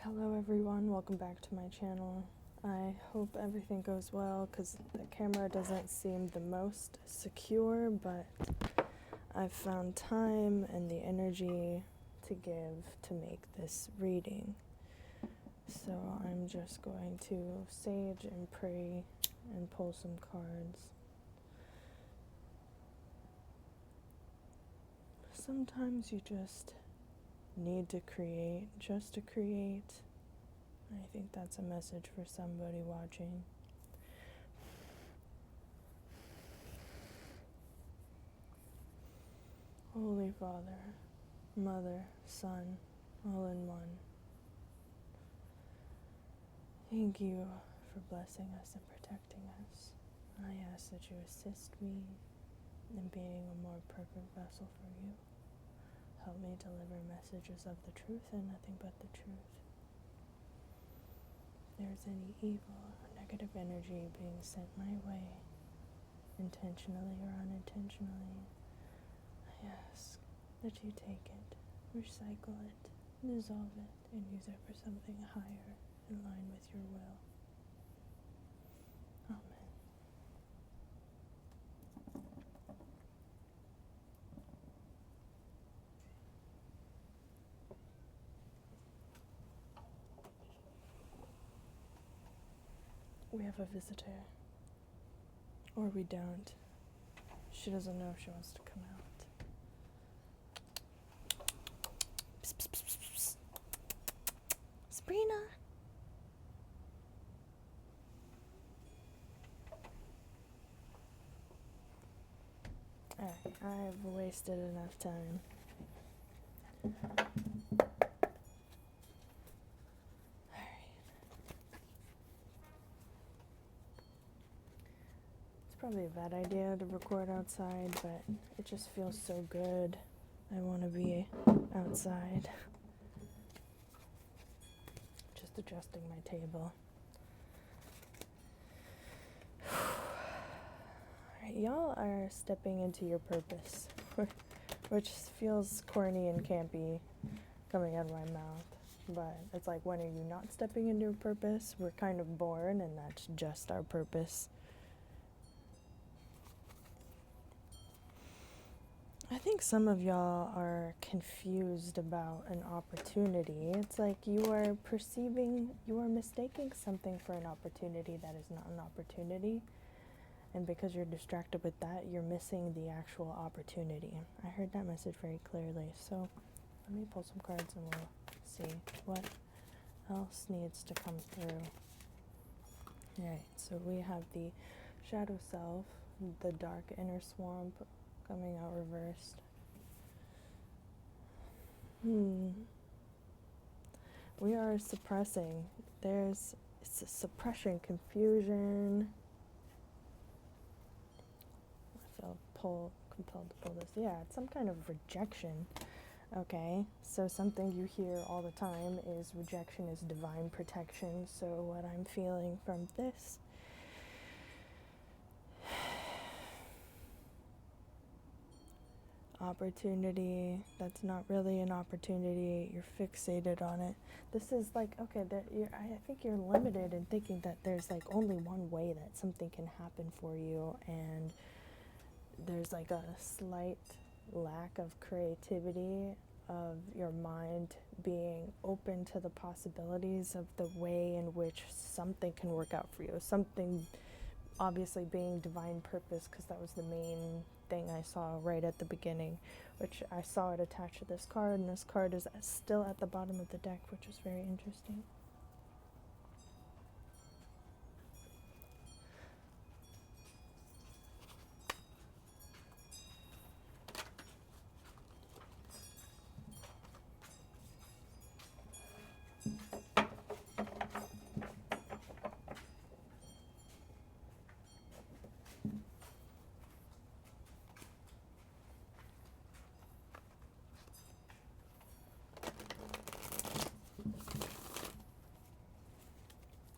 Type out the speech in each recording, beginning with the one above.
Hello everyone, welcome back to my channel. I hope everything goes well because the camera doesn't seem the most secure, but I've found time and the energy to give to make this reading. So I'm just going to sage and pray and pull some cards. Sometimes you just need to create just to create. I think that's a message for somebody watching. Holy Father, Mother, Son, all in one. Thank you for blessing us and protecting us. I ask that you assist me in being a more perfect vessel for you. Help me deliver messages of the truth and nothing but the truth. If there's any evil or negative energy being sent my way, intentionally or unintentionally, I ask that you take it, recycle it, dissolve it, and use it for something higher in line with your will. Amen. We have a visitor. Or we don't. She doesn't know if she wants to come out. Psst, psst, psst, psst, psst. Sabrina! Alright, I've wasted enough time. Probably a bad idea to record outside, but it just feels so good. I want to be outside. Just adjusting my table. Alright, y'all are stepping into your purpose, which feels corny and campy coming out of my mouth. But it's like, when are you not stepping into your purpose? We're kind of born, and that's just our purpose. I think some of y'all are confused about an opportunity. It's like you are mistaking something for an opportunity that is not an opportunity. And because you're distracted with that, you're missing the actual opportunity. I heard that message very clearly. So let me pull some cards and we'll see what else needs to come through. Alright, so we have the shadow self, the dark inner swamp, coming out reversed. We are suppressing. It's a suppression, confusion. I feel compelled to pull this. Yeah, it's some kind of rejection. Okay, so something you hear all the time is rejection is divine protection. So what I'm feeling from this opportunity that's not really an opportunity, you're fixated on it. This is like, okay, I think you're limited in thinking that there's like only one way that something can happen for you, and there's like a slight lack of creativity of your mind being open to the possibilities of the way in which something can work out for you. Something obviously being divine purpose, because that was the main thing I saw right at the beginning, which I saw it attached to this card, and this card is still at the bottom of the deck, which is very interesting.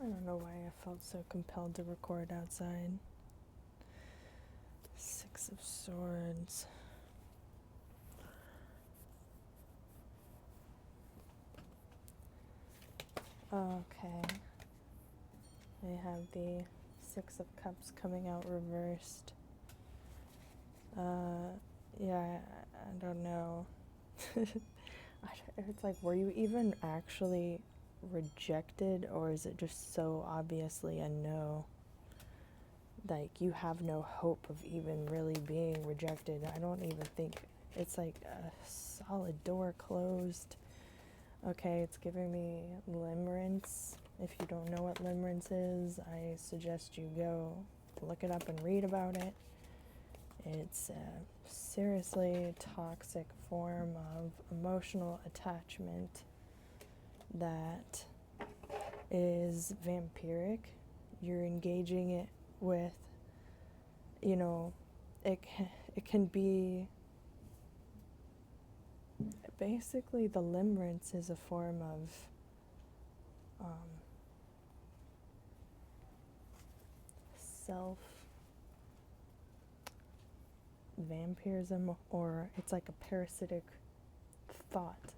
I don't know why I felt so compelled to record outside. Six of Swords. Okay. I have the Six of Cups coming out reversed. Yeah, I don't know. It's like, were you even actually rejected, or is it just so obviously a no? Like, you have no hope of even really being rejected. I don't even think it's like a solid door closed. Okay, it's giving me limerence. If you don't know what limerence is, I suggest you go look it up and read about it. It's a seriously toxic form of emotional attachment that is vampiric. You're engaging it with, you know, it can be, basically the limerence is a form of self vampirism, or it's like a parasitic thought.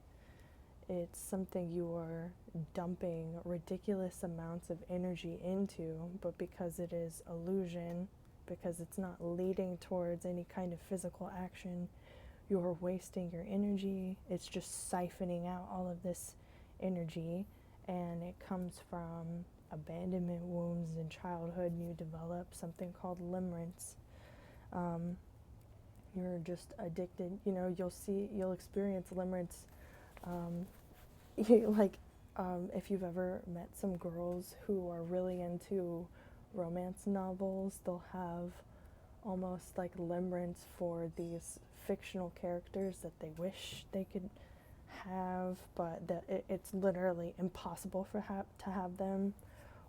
It's something you are dumping ridiculous amounts of energy into, but because it is illusion, because it's not leading towards any kind of physical action, you're wasting your energy. It's just siphoning out all of this energy, and it comes from abandonment wounds in childhood, and you develop something called limerence. You're just addicted. You know, you'll experience limerence. If you've ever met some girls who are really into romance novels, they'll have almost like limerence for these fictional characters that they wish they could have, but that it's literally impossible to have them.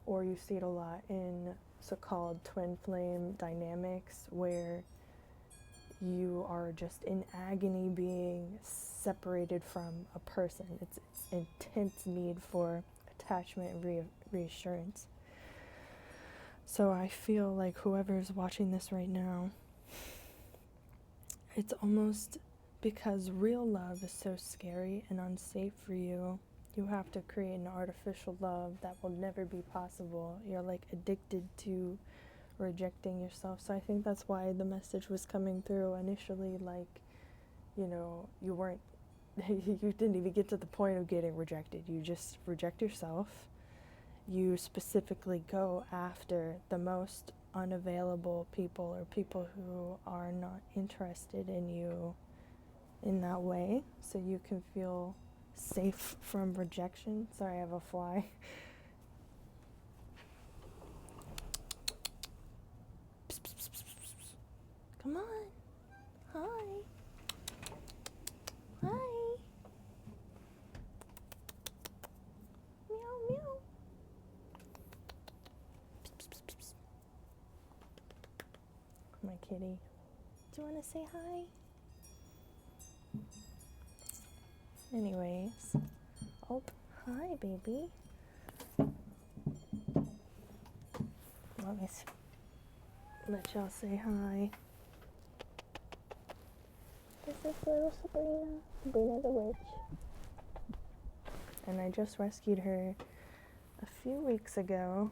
Or you see it a lot in so-called twin flame dynamics, where you are just in agony being separated from a person. It's intense need for attachment and reassurance. So I feel like whoever's watching this right now, it's almost because real love is so scary and unsafe for you, you have to create an artificial love that will never be possible. You're like addicted to rejecting yourself. So I think that's why the message was coming through initially, like, you know, you didn't even get to the point of getting rejected. You just reject yourself. You specifically go after the most unavailable people, or people who are not interested in you in that way, so you can feel safe from rejection. Sorry, I have a fly. Come on. Hi. Hi. Meow, meow. My kitty. Do you want to say hi? Anyways. Oh, hi, baby. Let y'all say hi. This is little Sabrina the witch. And I just rescued her a few weeks ago.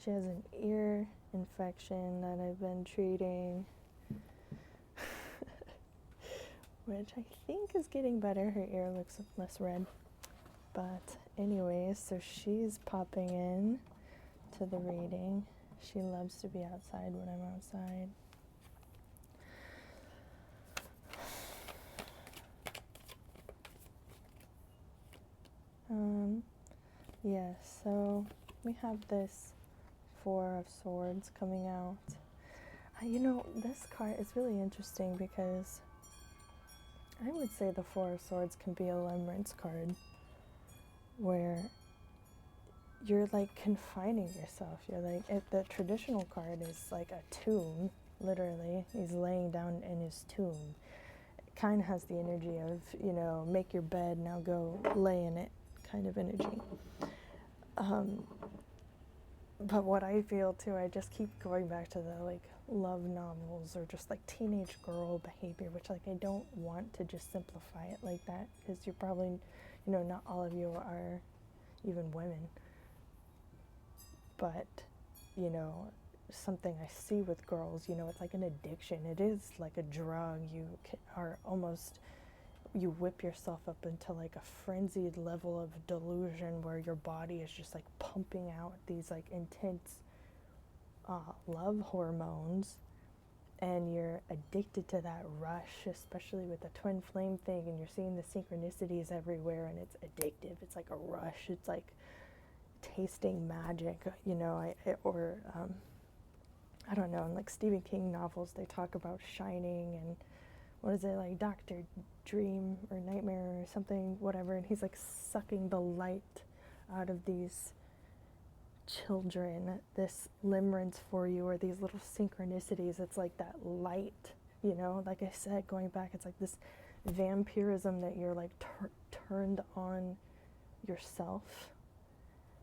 She has an ear infection that I've been treating, which I think is getting better. Her ear looks less red. But anyways, so she's popping in to the reading. She loves to be outside when I'm outside. Yeah, so we have this Four of Swords coming out. This card is really interesting because I would say the Four of Swords can be a limerence card, where you're like confining yourself. You're like, the traditional card is like a tomb, literally. He's laying down in his tomb. It kind of has the energy of, make your bed, now go lay in it kind of energy. But what I feel too, I just keep going back to the like love novels, or just like teenage girl behavior, which like I don't want to just simplify it like that, because you're probably, not all of you are even women. But, you know, something I see with girls, you know, it's like an addiction. It is like a drug. You are almost, you whip yourself up into like a frenzied level of delusion where your body is just like pumping out these like intense love hormones, and you're addicted to that rush, especially with the twin flame thing, and you're seeing the synchronicities everywhere, and it's addictive. It's like a rush. It's like tasting magic, you know. I don't know, in like Stephen King novels, they talk about Shining and what is it, like Dr. Dream or Nightmare or something, whatever, and he's like sucking the light out of these children, this limerence for you, or these little synchronicities. It's like that light, you know, like I said, going back, it's like this vampirism that you're like turned on yourself,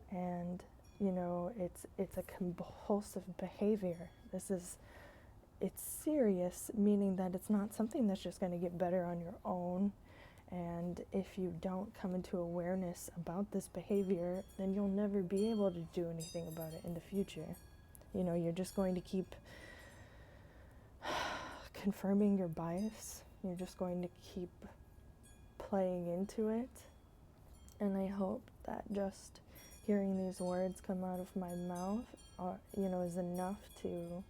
and you know, it's a compulsive behavior. It's serious, meaning that it's not something that's just going to get better on your own. And if you don't come into awareness about this behavior, then you'll never be able to do anything about it in the future. You know, you're just going to keep confirming your bias. You're just going to keep playing into it. And I hope that just hearing these words come out of my mouth, you know, is enough to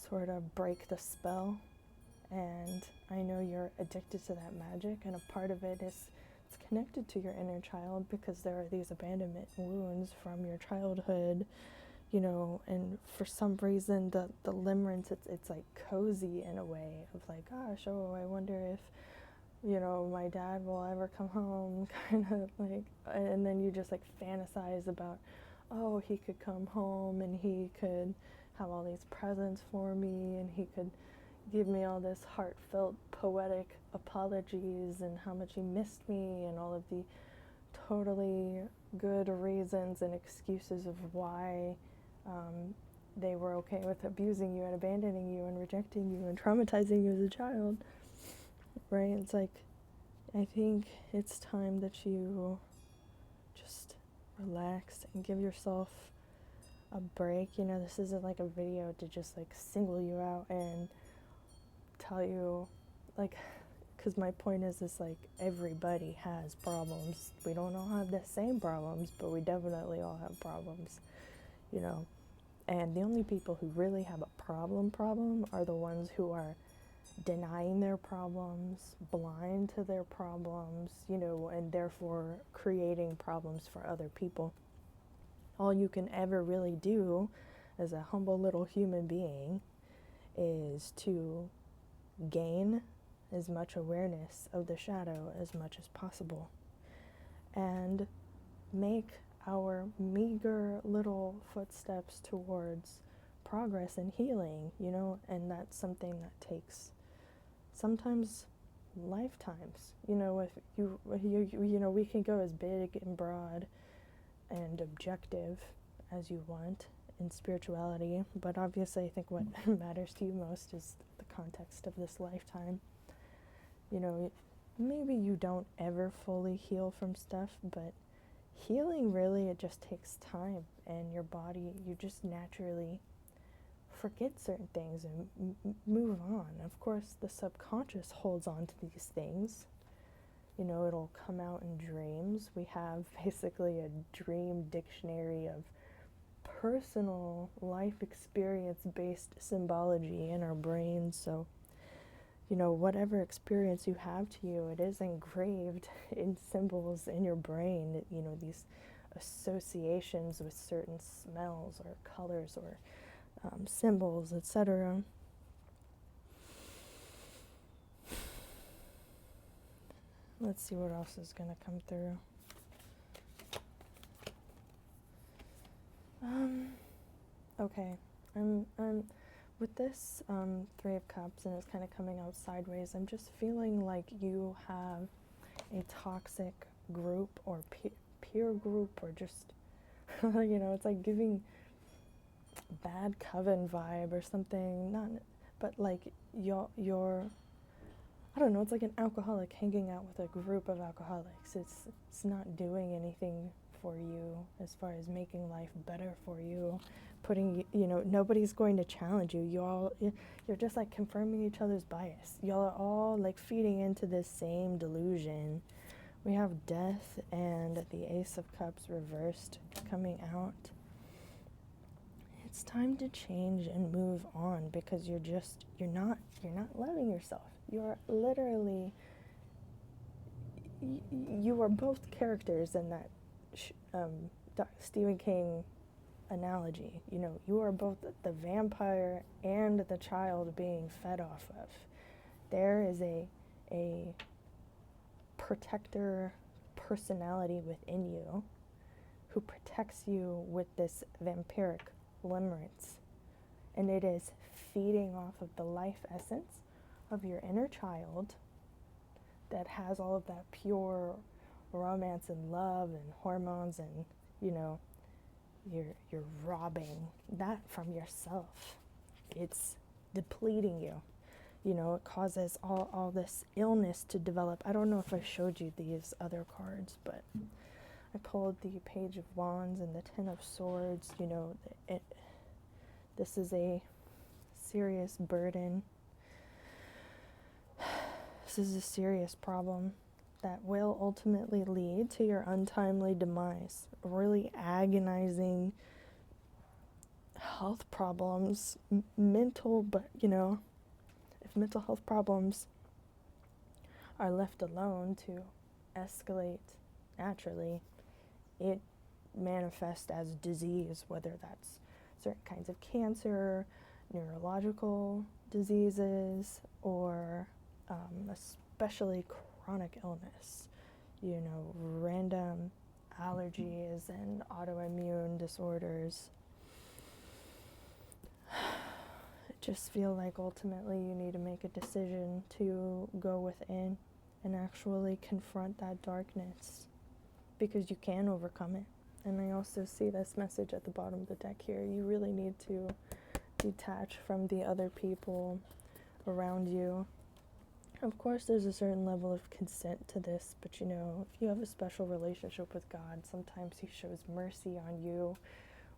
sort of break the spell. And I know you're addicted to that magic, and a part of it is it's connected to your inner child, because there are these abandonment wounds from your childhood, you know, and for some reason the limerence, it's like cozy in a way of like, gosh, oh, I wonder if, you know, my dad will ever come home, kind of like, and then you just like fantasize about, oh, he could come home and he could have all these presents for me, and he could give me all this heartfelt poetic apologies and how much he missed me and all of the totally good reasons and excuses of why they were okay with abusing you and abandoning you and rejecting you and traumatizing you as a child, right? It's like, I think it's time that you just relax and give yourself a break. You know, this isn't like a video to just like single you out and tell you, like, because my point is like, everybody has problems. We don't all have the same problems, but we definitely all have problems, you know. And the only people who really have a problem are the ones who are denying their problems, blind to their problems, you know, and therefore creating problems for other people. All you can ever really do as a humble little human being is to gain as much awareness of the shadow as much as possible, and make our meager little footsteps towards progress and healing, you know. And that's something that takes sometimes lifetimes, you know. If you know, we can go as big and broad and objective as you want in spirituality, but obviously I think what matters to you most is the context of this lifetime. You know, maybe you don't ever fully heal from stuff, but healing, really, it just takes time, and your body, you just naturally forget certain things and move on. Of course, the subconscious holds on to these things. You know, it'll come out in dreams. We have basically a dream dictionary of personal life experience-based symbology in our brains. So, you know, whatever experience you have to you, it is engraved in symbols in your brain. You know, these associations with certain smells or colors or symbols, etc. Let's see what else is going to come through. Okay, I'm with this Three of Cups, and it's kind of coming out sideways. I'm just feeling like you have a toxic group or peer group, or just you know, it's like giving bad coven vibe or something. Not, but like you're I don't know. It's like an alcoholic hanging out with a group of alcoholics. It's not doing anything for you, as far as making life better for you, putting, nobody's going to challenge you. You're just like confirming each other's bias. Y'all are all like feeding into this same delusion. We have death and the Ace of Cups reversed coming out. It's time to change and move on, because you're not loving yourself. You're literally, you are both characters in that Stephen King analogy. You are both the vampire and the child being fed off of. There is a protector personality within you who protects you with this vampiric limerence, and it is feeding off of the life essence of your inner child that has all of that pure romance and love and hormones, and you're robbing that from yourself. It's depleting you. It causes all this illness to develop. I don't know if I showed you these other cards, but I pulled the Page of Wands and the Ten of Swords. This is a serious burden. This is a serious problem that will ultimately lead to your untimely demise. Really agonizing health problems, mental, but if mental health problems are left alone to escalate naturally, it manifests as disease, whether that's certain kinds of cancer, neurological diseases, or especially chronic illness, random allergies and autoimmune disorders. I just feel like ultimately you need to make a decision to go within and actually confront that darkness, because you can overcome it. And I also see this message at the bottom of the deck here. You really need to detach from the other people around you. Of course, there's a certain level of consent to this, but if you have a special relationship with God, sometimes He shows mercy on you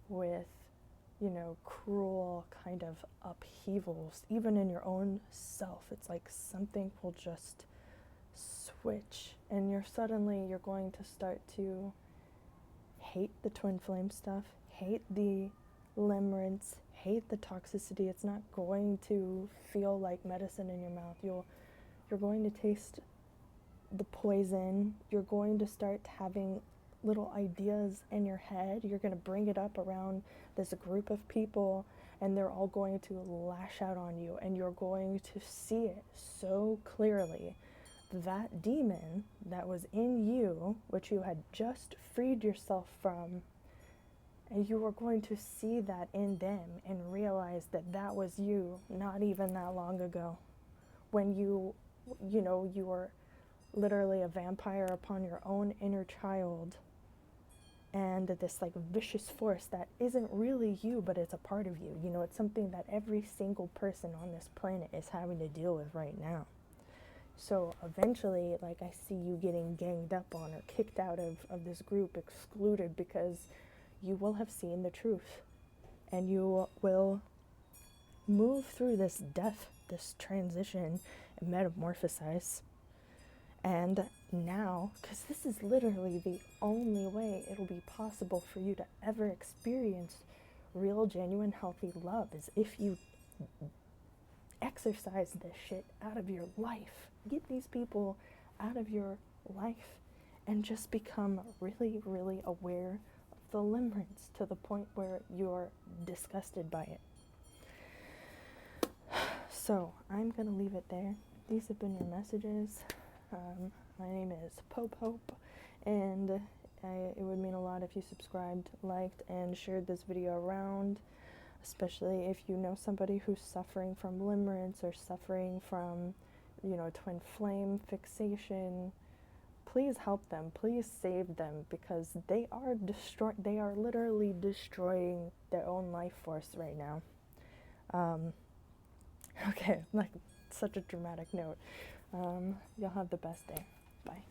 with, cruel kind of upheavals, even in your own self. It's like something will just switch, and you're going to start to hate the twin flame stuff, hate the limerence, hate the toxicity. It's not going to feel like medicine in your mouth. You're going to taste the poison. You're going to start having little ideas in your head. You're going to bring it up around this group of people, and they're all going to lash out on you, and you're going to see it so clearly. That demon that was in you, which you had just freed yourself from, and you were going to see that in them and realize that that was you not even that long ago, when you were literally a vampire upon your own inner child, and this like vicious force that isn't really you, but it's a part of you. It's something that every single person on this planet is having to deal with right now. So eventually, like, I see you getting ganged up on or kicked out of this group, excluded, because you will have seen the truth, and you will move through this death, this transition, and metamorphosize. And now, because this is literally the only way it'll be possible for you to ever experience real, genuine, healthy love, is if you exercise this shit out of your life. Get these people out of your life and just become really, really aware of the limerence to the point where you're disgusted by it. So I'm going to leave it there. These have been your messages. My name is Pope Hope, and it would mean a lot if you subscribed, liked, and shared this video around, especially if you know somebody who's suffering from limerence or suffering from, twin flame fixation. Please help them. Please save them, because they are literally destroying their own life force right now. Okay, like, such a dramatic note. Y'all have the best day. Bye.